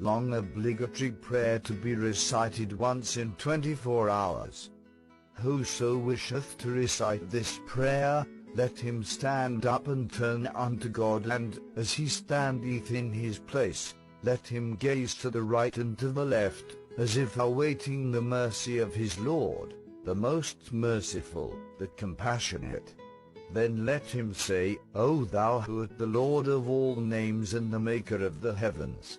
long obligatory prayer to be recited once in 24 hours. Whoso wisheth to recite this prayer, let him stand up and turn unto God, and, as he standeth in his place, let him gaze to the right and to the left, as if awaiting the mercy of his Lord, the most merciful, the compassionate. Then let him say, O thou who art the Lord of all names and the maker of the heavens,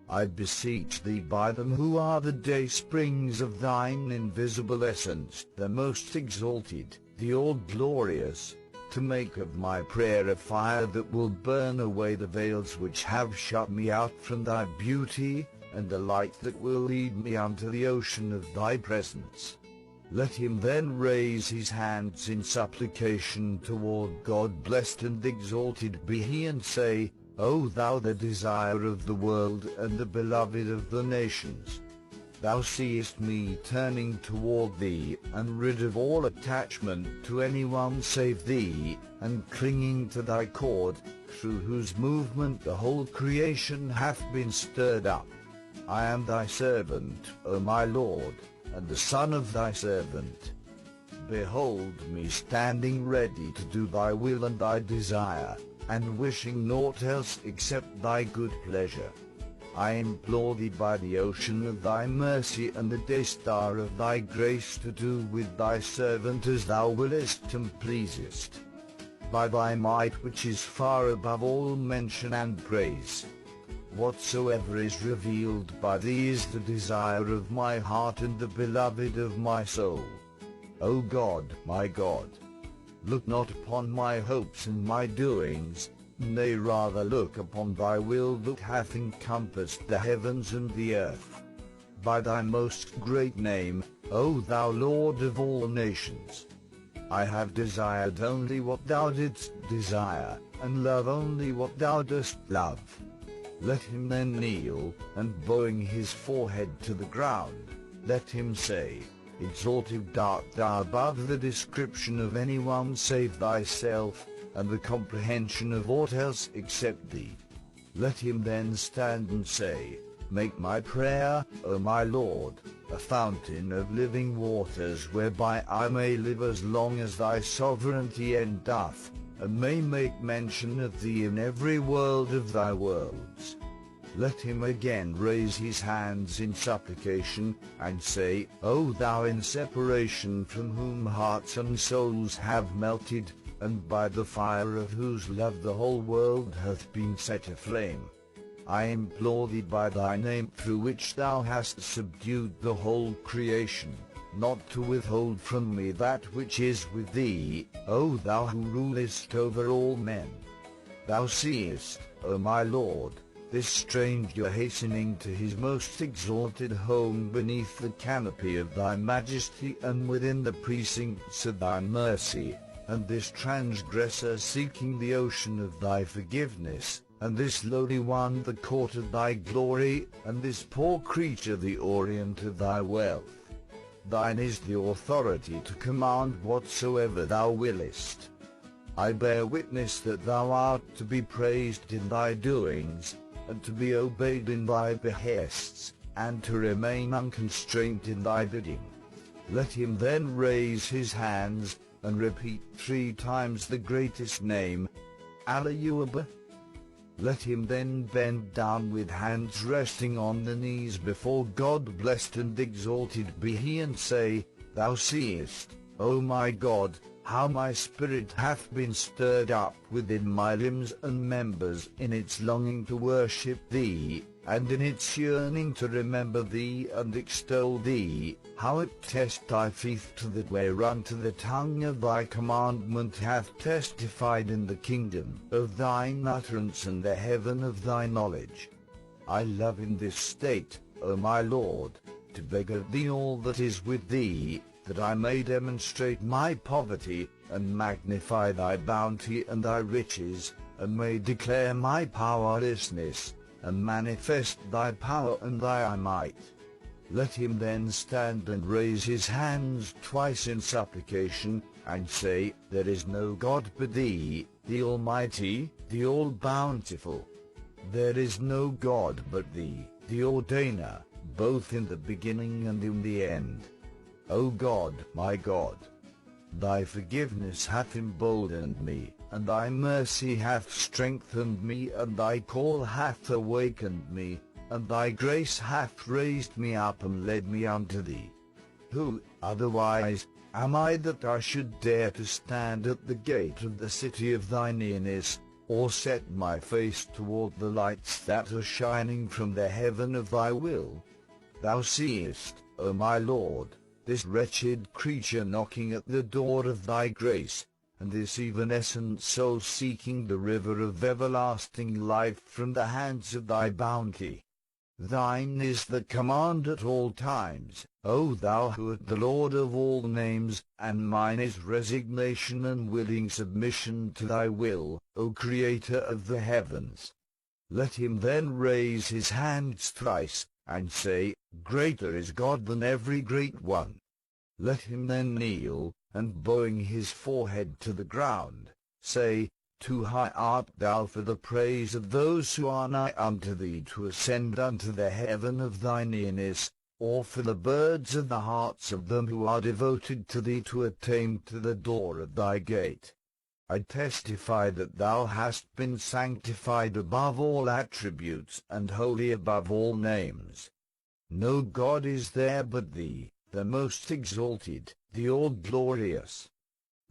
I beseech thee by them who are the day springs of thine invisible essence, the most exalted, the all-glorious, to make of my prayer a fire that will burn away the veils which have shut me out from thy beauty, and a light that will lead me unto the ocean of thy presence. Let him then raise his hands in supplication toward God, blessed and exalted be he, and say, O thou the desire of the world and the beloved of the nations, thou seest me turning toward thee, and rid of all attachment to anyone save thee, and clinging to thy cord, through whose movement the whole creation hath been stirred up. I am thy servant, O my Lord, and the son of thy servant. Behold me standing ready to do thy will and thy desire, and wishing naught else except thy good pleasure. I implore thee by the ocean of thy mercy and the day star of thy grace to do with thy servant as thou willest and pleasest. By thy might which is far above all mention and praise. Whatsoever is revealed by thee is the desire of my heart and the beloved of my soul. O God, my God, look not upon my hopes and my doings, nay, rather look upon thy will that hath encompassed the heavens and the earth. By thy most great name, O thou Lord of all nations, I have desired only what thou didst desire, and love only what thou dost love. Let him then kneel, and bowing his forehead to the ground, let him say, Exalted art thou above the description of anyone save thyself, and the comprehension of aught else except thee. Let him then stand and say, Make my prayer, O my Lord, a fountain of living waters, whereby I may live as long as thy sovereignty endureth, and may make mention of thee in every world of thy worlds. Let him again raise his hands in supplication, and say, O thou in separation from whom hearts and souls have melted, and by the fire of whose love the whole world hath been set aflame, I implore thee by thy name through which thou hast subdued the whole creation, not to withhold from me that which is with thee, O thou who rulest over all men. Thou seest, O my Lord, this stranger hastening to his most exalted home beneath the canopy of thy majesty and within the precincts of thy mercy, and this transgressor seeking the ocean of thy forgiveness, and this lowly one the court of thy glory, and this poor creature the orient of thy wealth. Thine is the authority to command whatsoever thou willest. I bear witness that thou art to be praised in thy doings, and to be obeyed in thy behests, and to remain unconstrained in thy bidding. Let him then raise his hands, and repeat 3 times the greatest name, Alleluia. Let him then bend down with hands resting on the knees before God, blessed and exalted be he, and say, Thou seest, O my God, how my spirit hath been stirred up within my limbs and members in its longing to worship thee, and in its yearning to remember thee and extol thee, how it testifieth to that whereunto the tongue of thy commandment hath testified in the kingdom of thine utterance and the heaven of thy knowledge. I love in this state, O my Lord, to beg of thee all that is with thee, that I may demonstrate my poverty, and magnify thy bounty and thy riches, and may declare my powerlessness, and manifest thy power and thy might. Let him then stand and raise his hands twice in supplication, and say, There is no God but thee, the Almighty, the All-Bountiful. There is no God but thee, the ordainer, both in the beginning and in the end. O God, my God, thy forgiveness hath emboldened me, and thy mercy hath strengthened me, and thy call hath awakened me, and thy grace hath raised me up and led me unto thee. Who, otherwise, am I that I should dare to stand at the gate of the city of thy nearness, or set my face toward the lights that are shining from the heaven of thy will? Thou seest, O my Lord, this wretched creature knocking at the door of thy grace, and this evanescent soul seeking the river of everlasting life from the hands of thy bounty. Thine is the command at all times, O thou who art the Lord of all names, and mine is resignation and willing submission to thy will, O Creator of the heavens. Let him then raise his hands thrice, and say, Greater is God than every great one. Let him then kneel, and bowing his forehead to the ground, say, Too high art thou for the praise of those who are nigh unto thee to ascend unto the heaven of thy nearness, or for the birds of the hearts of them who are devoted to thee to attain to the door of thy gate. I testify that thou hast been sanctified above all attributes and holy above all names. No God is there but thee, the most exalted, the all-glorious.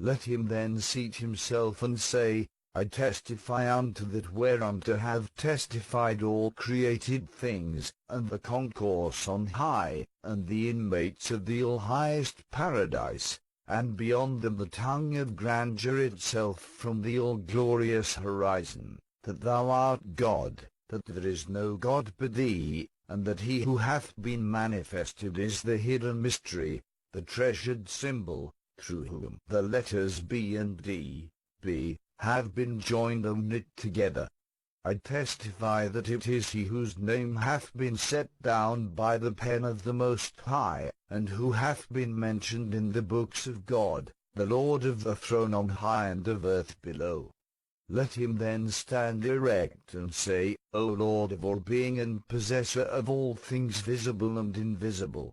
Let him then seat himself and say, I testify unto that whereunto have testified all created things, and the concourse on high, and the inmates of the all-highest paradise, and beyond them the tongue of grandeur itself from the all-glorious horizon, that thou art God, that there is no God but thee, and that he who hath been manifested is the hidden mystery, the treasured symbol, through whom the letters B and D, B, have been joined and knit together. I testify that it is he whose name hath been set down by the pen of the Most High, and who hath been mentioned in the books of God, the Lord of the throne on high and of earth below. Let him then stand erect and say, O Lord of all being and possessor of all things visible and invisible,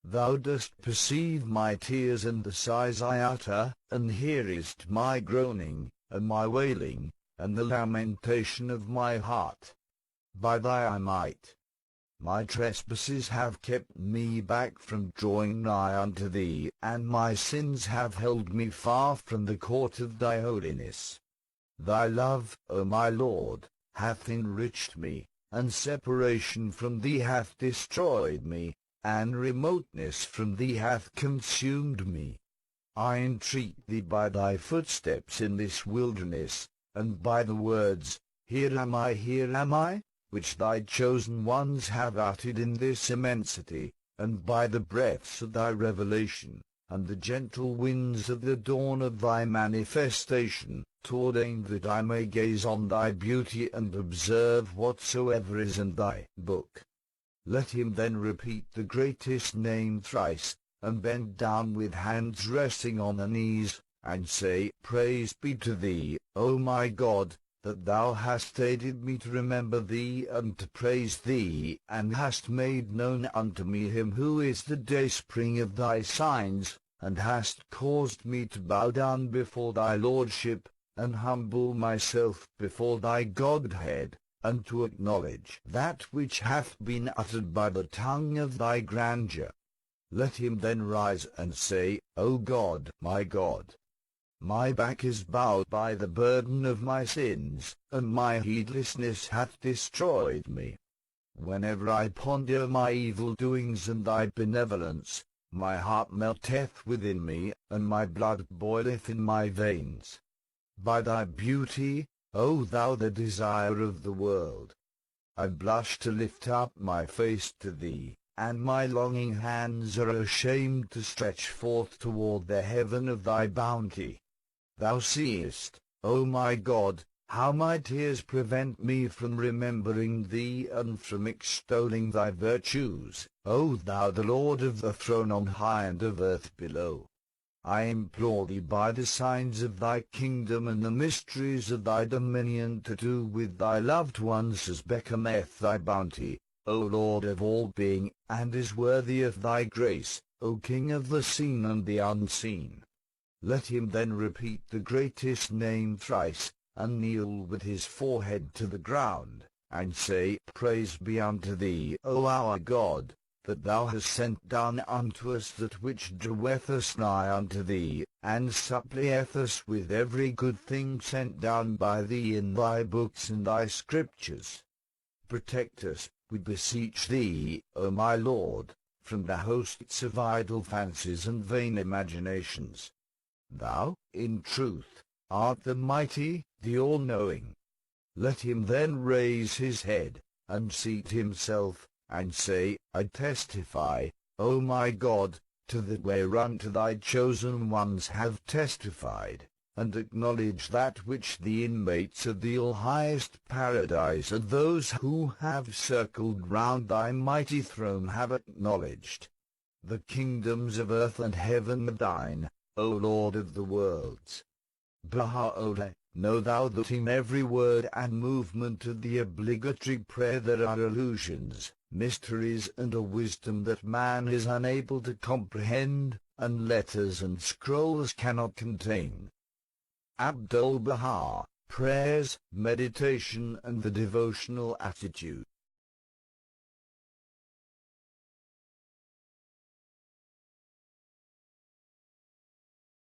thou dost perceive my tears and the sighs I utter, and hearest my groaning, and my wailing, and the lamentation of my heart. By thy might, my trespasses have kept me back from drawing nigh unto thee, and my sins have held me far from the court of thy holiness. Thy love, O my Lord, hath enriched me, and separation from thee hath destroyed me, and remoteness from thee hath consumed me. I entreat thee by thy footsteps in this wilderness, and by the words, Here am I, which thy chosen ones have uttered in this immensity, and by the breaths of thy revelation, and the gentle winds of the dawn of thy manifestation, to ordain that I may gaze on thy beauty and observe whatsoever is in thy book. Let him then repeat the greatest name thrice, and bend down with hands resting on the knees, and say, Praise be to thee, O my God, that thou hast aided me to remember thee and to praise thee, and hast made known unto me him who is the dayspring of thy signs, and hast caused me to bow down before thy lordship, and humble myself before thy Godhead, and to acknowledge that which hath been uttered by the tongue of thy grandeur. Let him then rise and say, O God, my back is bowed by the burden of my sins, and my heedlessness hath destroyed me. Whenever I ponder my evil doings and thy benevolence, my heart melteth within me, and my blood boileth in my veins. By thy beauty, O thou the desire of the world, I blush to lift up my face to thee, and my longing hands are ashamed to stretch forth toward the heaven of thy bounty. Thou seest, O my God, how my tears prevent me from remembering thee and from extolling thy virtues, O thou the Lord of the throne on high and of earth below. I implore thee by the signs of thy kingdom and the mysteries of thy dominion to do with thy loved ones as becometh thy bounty, O Lord of all being, and is worthy of thy grace, O King of the seen and the unseen. Let him then repeat the greatest name thrice, and kneel with his forehead to the ground, and say, Praise be unto thee, O our God, that thou hast sent down unto us that which draweth us nigh unto thee, and supplieth us with every good thing sent down by thee in thy books and thy scriptures. Protect us, we beseech thee, O my Lord, from the hosts of idle fancies and vain imaginations. Thou, in truth, art the mighty, the all-knowing. Let him then raise his head, and seat himself, and say, I testify, O my God, to that whereunto thy chosen ones have testified, and acknowledge that which the inmates of the all-highest paradise and those who have circled round thy mighty throne have acknowledged. The kingdoms of earth and heaven are thine, O Lord of the worlds. Baha'u'llah, know thou that in every word and movement of the obligatory prayer there are allusions, mysteries and a wisdom that man is unable to comprehend, and letters and scrolls cannot contain. Abdul-Baha, Prayers, Meditation and the Devotional Attitude.